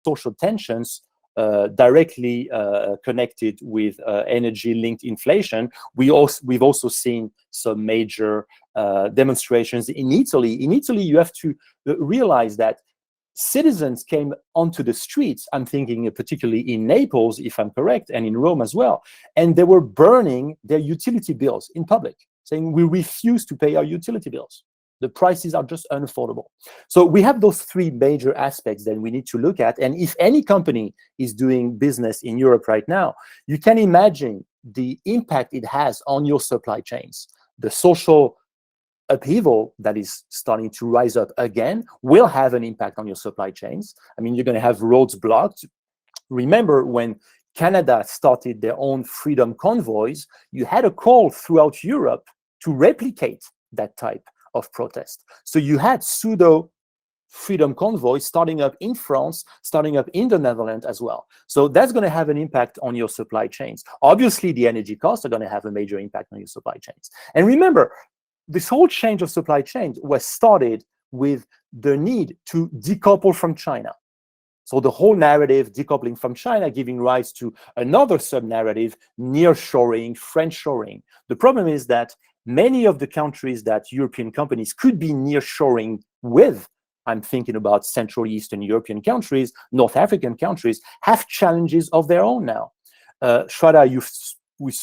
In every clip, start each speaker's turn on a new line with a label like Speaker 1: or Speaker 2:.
Speaker 1: social tensions directly connected with energy-linked inflation. We've also seen some major demonstrations in Italy. In Italy, you have to realize that citizens came onto the streets. I'm thinking particularly in Naples, if I'm correct, and in Rome as well. And they were burning their utility bills in public, saying, we refuse to pay our utility bills. The prices are just unaffordable. So we have those three major aspects that we need to look at. And if any company is doing business in Europe right now, you can imagine the impact it has on your supply chains. The social upheaval that is starting to rise up again will have an impact on your supply chains. I mean, you're going to have roads blocked. Remember when Canada started their own freedom convoys, you had a call throughout Europe to replicate that type of protest. So you had pseudo freedom convoys starting up in France, starting up in the Netherlands as well. So that's going to have an impact on your supply chains. Obviously, the energy costs are going to have a major impact on your supply chains. And remember, this whole change of supply chain was started with the need to decouple from China. So the whole narrative, decoupling from China, giving rise to another sub-narrative, nearshoring, friendshoring. The problem is that many of the countries that European companies could be nearshoring with, I'm thinking about Central Eastern European countries, North African countries, have challenges of their own now. Shraddha,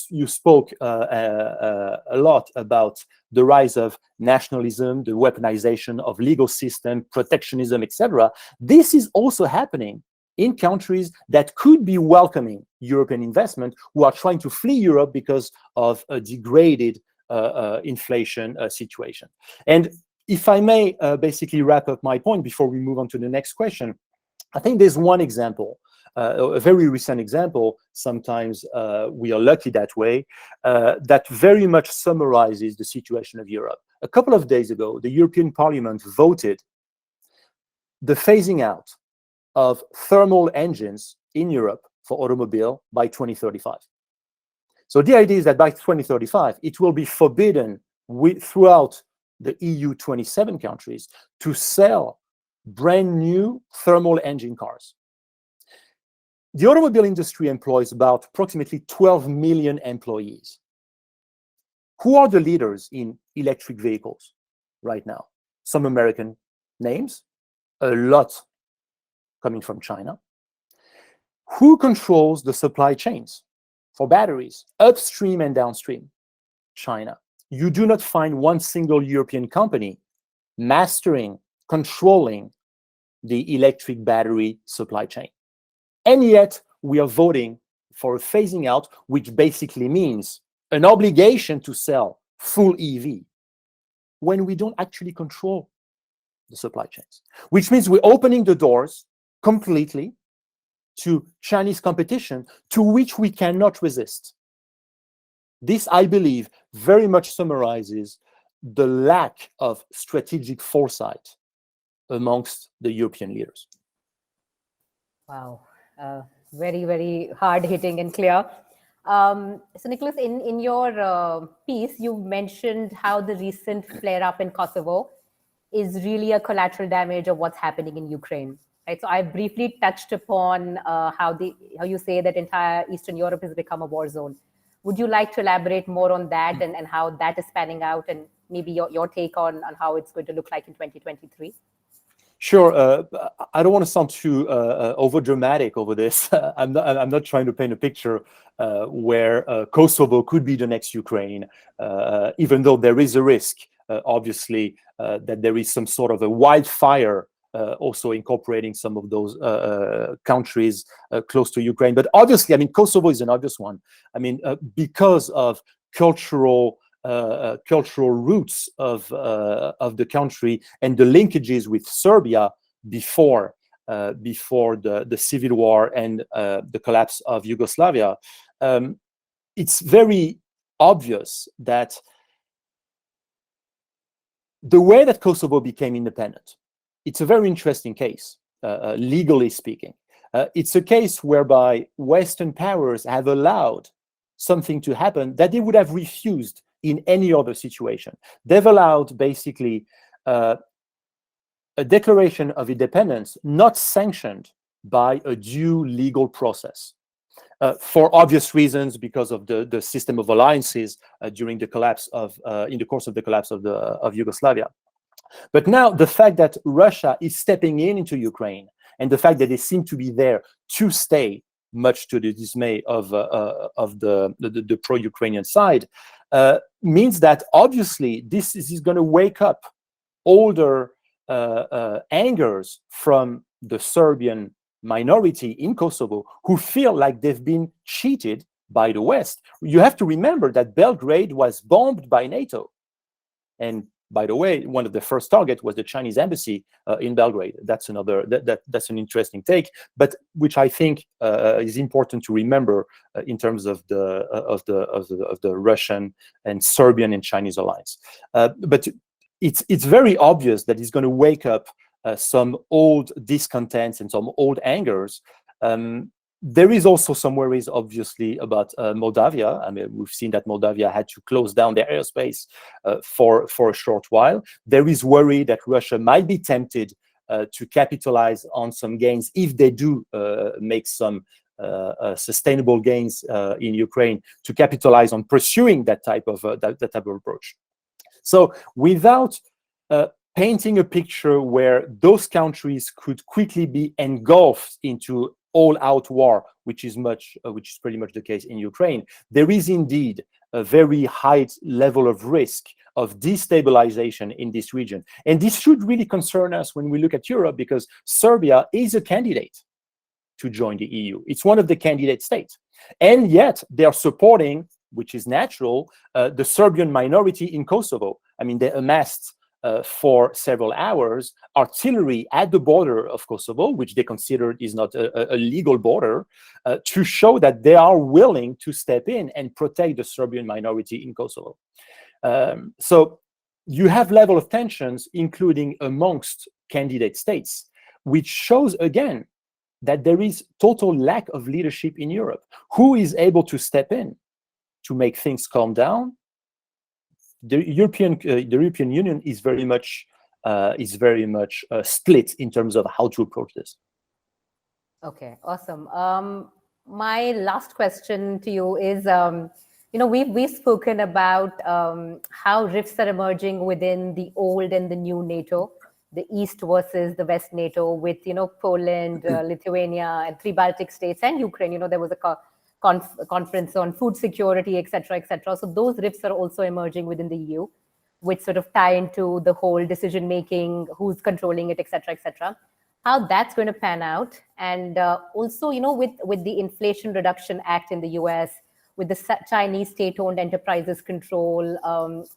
Speaker 1: you spoke a lot about the rise of nationalism, the weaponization of legal system, protectionism, etc. This is also happening in countries that could be welcoming European investment, who are trying to flee Europe because of a degraded inflation situation. And if I may basically wrap up my point before we move on to the next question, I think there's one example, a very recent example, sometimes we are lucky that way, that very much summarizes the situation of Europe. A couple of days ago, the European Parliament voted the phasing out of thermal engines in Europe for automobile by 2035. So the idea is that by 2035, it will be forbidden throughout the EU 27 countries to sell brand new thermal engine cars. The automobile industry employs about approximately 12 million employees. Who are the leaders in electric vehicles right now? Some American names, a lot coming from China. Who controls the supply chains for batteries, upstream and downstream? China. You do not find one single European company mastering, controlling the electric battery supply chain. And yet, we are voting for a phasing out, which basically means an obligation to sell full EV when we don't actually control the supply chains, which means we're opening the doors completely to Chinese competition to which we cannot resist. This, I believe, very much summarizes the lack of strategic foresight amongst the European leaders.
Speaker 2: Wow. Very, very hard-hitting and clear. So, Nicholas, in your piece, you mentioned how the recent flare-up in Kosovo is really a collateral damage of what's happening in Ukraine. Right? So, I briefly touched upon how you say that entire Eastern Europe has become a war zone. Would you like to elaborate more on that and how that is panning out, and maybe your take on how it's going to look like in 2023?
Speaker 1: Sure. I don't want to sound too over-dramatic over this. I'm not trying to paint a picture where Kosovo could be the next Ukraine, even though there is a risk, obviously, that there is some sort of a wildfire also incorporating some of those countries close to Ukraine. But obviously, I mean, Kosovo is an obvious one. I mean, because of cultural roots of the country and the linkages with Serbia before the civil war and the collapse of Yugoslavia, it's very obvious that the way that Kosovo became independent, it's a very interesting case, legally speaking. It's a case whereby Western powers have allowed something to happen that they would have refused in any other situation. They've allowed basically a declaration of independence not sanctioned by a due legal process. For obvious reasons, because of the system of alliances during the collapse of, in the course of the collapse of Yugoslavia. But now the fact that Russia is stepping into Ukraine, and the fact that they seem to be there to stay, much to the dismay of the pro-Ukrainian side, means that obviously this is going to wake up older angers from the Serbian minority in Kosovo who feel like they've been cheated by the West. You have to remember that Belgrade was bombed by NATO. And by the way, one of the first targets was the Chinese embassy in Belgrade. That's another, that's an interesting take, but which I think is important to remember in terms of the Russian and Serbian and Chinese alliance. But it's very obvious that it's going to wake up some old discontents and some old angers. There is also some worries, obviously, about Moldavia. I mean, we've seen that Moldavia had to close down their airspace for a short while. There is worry that Russia might be tempted to capitalize on some gains if they do make some sustainable gains in Ukraine, to capitalize on pursuing that type of approach. So, without painting a picture where those countries could quickly be engulfed into all-out war, which is pretty much the case in Ukraine, there is indeed a very high level of risk of destabilization in this region. And this should really concern us when we look at Europe, because Serbia is a candidate to join the EU. It's one of the candidate states. And yet they are supporting, which is natural, the Serbian minority in Kosovo. I mean, they amassed for several hours artillery at the border of Kosovo, which they considered is not a legal border, to show that they are willing to step in and protect the Serbian minority in Kosovo. So you have level of tensions, including amongst candidate states, which shows again that there is total lack of leadership in Europe. Who is able to step in to make things calm down? The European Union is very much split in terms of how to approach this.
Speaker 2: Okay, awesome. My last question to you is, we've spoken about how rifts are emerging within the old and the new NATO, the East versus the West NATO, with Poland, Lithuania, and 3 Baltic states, and Ukraine. There was a conference on food security, etc., etc. So those rifts are also emerging within the EU, which sort of tie into the whole decision making, who's controlling it, etc., etc. How that's going to pan out, and also, with the Inflation Reduction Act in the US, with the Chinese state-owned enterprises control,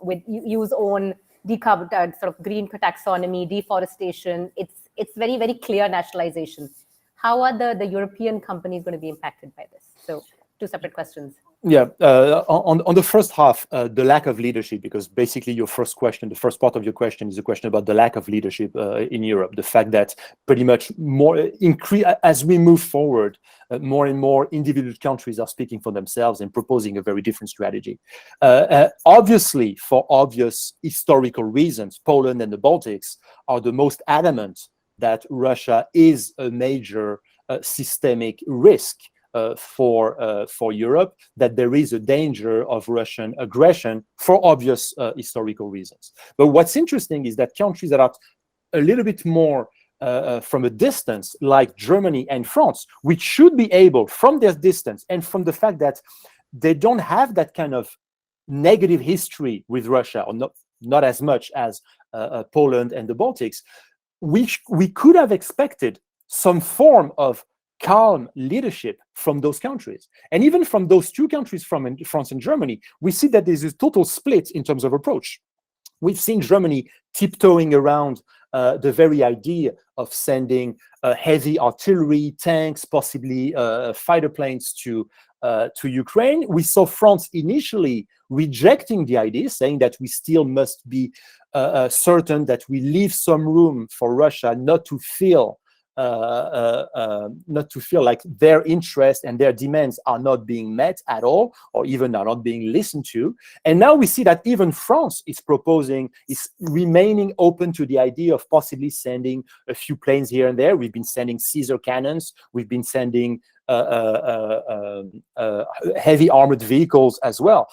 Speaker 2: with EU's own sort of green taxonomy, deforestation, it's very, very clear nationalization. How are the European companies going to be impacted by this? So 2 separate questions.
Speaker 1: Yeah, on the first half, the lack of leadership, because basically your first question, the first part of your question is a question about the lack of leadership in Europe. The fact that pretty much as we move forward, more and more individual countries are speaking for themselves and proposing a very different strategy. Obviously, for obvious historical reasons, Poland and the Baltics are the most adamant that Russia is a major systemic risk for Europe, that there is a danger of Russian aggression for obvious historical reasons. But what's interesting is that countries that are a little bit more from a distance, like Germany and France, which should be able, from their distance and from the fact that they don't have that kind of negative history with Russia, or not as much as Poland and the Baltics, which we could have expected some form of calm leadership from those countries. And even from those 2 countries, from France and Germany, we see that there's a total split in terms of approach. We've seen Germany tiptoeing around the very idea of sending heavy artillery, tanks, possibly fighter planes to Ukraine. We saw France initially rejecting the idea, saying that we still must be certain that we leave some room for Russia not to feel not to feel like their interests and their demands are not being met at all, or even are not being listened to. And now we see that even France is remaining open to the idea of possibly sending a few planes here and there. We've been sending Caesar cannons. We've been sending heavy armored vehicles as well.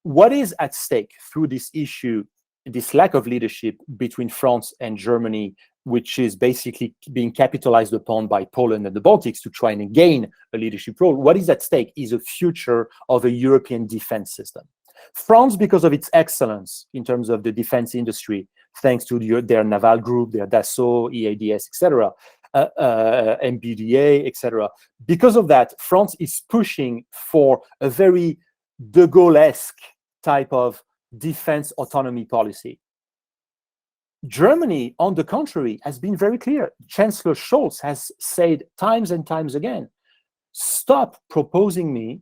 Speaker 1: What is at stake through this issue, this lack of leadership between France and Germany, which is basically being capitalized upon by Poland and the Baltics to try and gain a leadership role? What is at stake is a future of a European defense system. France, because of its excellence in terms of the defense industry, thanks to their naval group, their Dassault, EADS, etc., MBDA, etc. Because of that, France is pushing for a very de Gaulle-esque type of defense autonomy policy. Germany, on the contrary, has been very clear. Chancellor Scholz has said times and times again, stop proposing me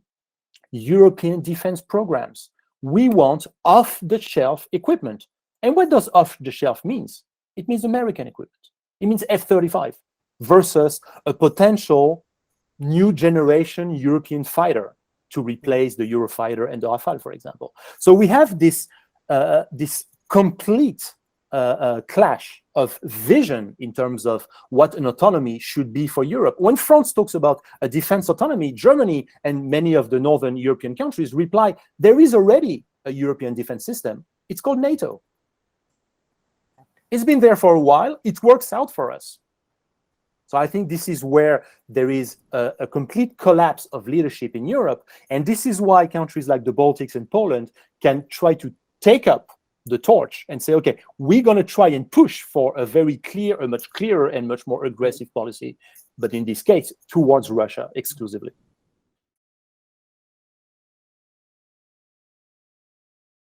Speaker 1: European defense programs. We want off-the-shelf equipment. And what does off-the-shelf means? It means American equipment. It means F-35 versus a potential new generation European fighter to replace the Eurofighter and the Rafale, for example. So we have this complete clash of vision in terms of what an autonomy should be for Europe. When France talks about a defense autonomy, Germany and many of the northern European countries reply, there is already a European defense system. It's called NATO. It's been there for a while. It works out for us. So I think this is where there is a complete collapse of leadership in Europe. And this is why countries like the Baltics and Poland can try to take up the torch and say, okay, we're going to try and push for a very clear, a much clearer and much more aggressive policy, but in this case, towards Russia exclusively.